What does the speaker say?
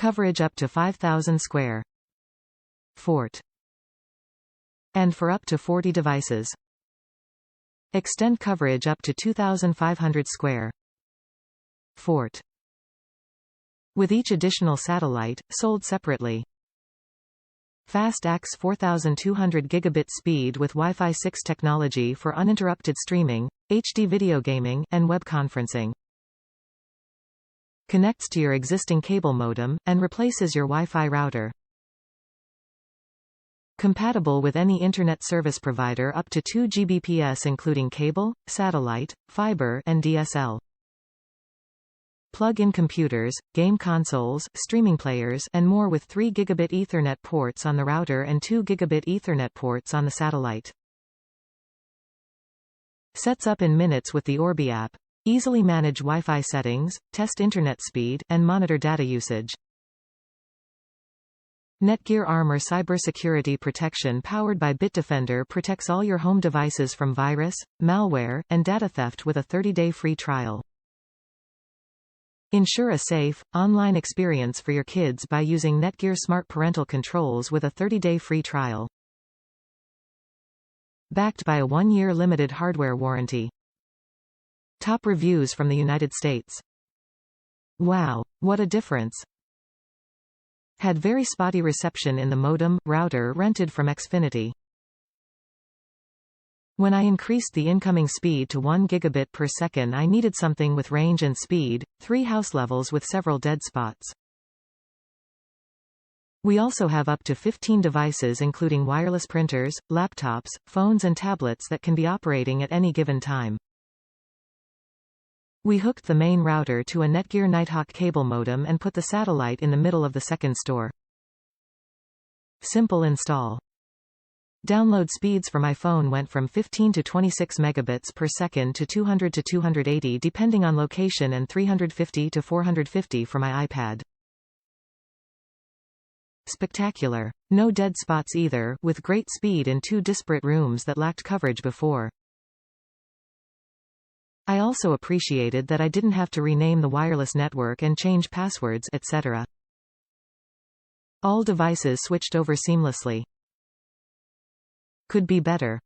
Coverage up to 5,000 square. Fort. And for up to 40 devices. Extend coverage up to 2,500 square. Fort. With each additional satellite, sold separately. Fast AX 4200 gigabit speed with Wi-Fi 6 technology for uninterrupted streaming, HD video gaming, and web conferencing. Connects to your existing cable modem, and replaces your Wi-Fi router. Compatible with any internet service provider up to 2 Gbps including cable, satellite, fiber, and DSL. Plug-in computers, game consoles, streaming players, and more with 3 gigabit Ethernet ports on the router and 2 gigabit Ethernet ports on the satellite. Sets up in minutes with the Orbi app. Easily manage Wi-Fi settings, test internet speed, and monitor data usage. NETGEAR Armor cybersecurity protection powered by Bitdefender protects all your home devices from virus, malware, and data theft with a 30-day free trial. Ensure a safe, online experience for your kids by using NETGEAR Smart Parental Controls with a 30-day free trial. Backed by a 1-year limited hardware warranty. Top reviews from the United States. Wow, what a difference! Had very spotty reception in the modem, router rented from Xfinity. When I increased the incoming speed to 1 gigabit per second, I needed something with range and speed, 3 house levels with several dead spots. We also have up to 15 devices including wireless printers, laptops, phones and tablets that can be operating at any given time. We hooked the main router to a NETGEAR Nighthawk cable modem and put the satellite in the middle of the second store. Simple install. Download speeds for my phone went from 15 to 26 megabits per second to 200 to 280 depending on location and 350 to 450 for my iPad. Spectacular. No dead spots either, with great speed in 2 disparate rooms that lacked coverage before. I also appreciated that I didn't have to rename the wireless network and change passwords, etc. All devices switched over seamlessly. Could be better.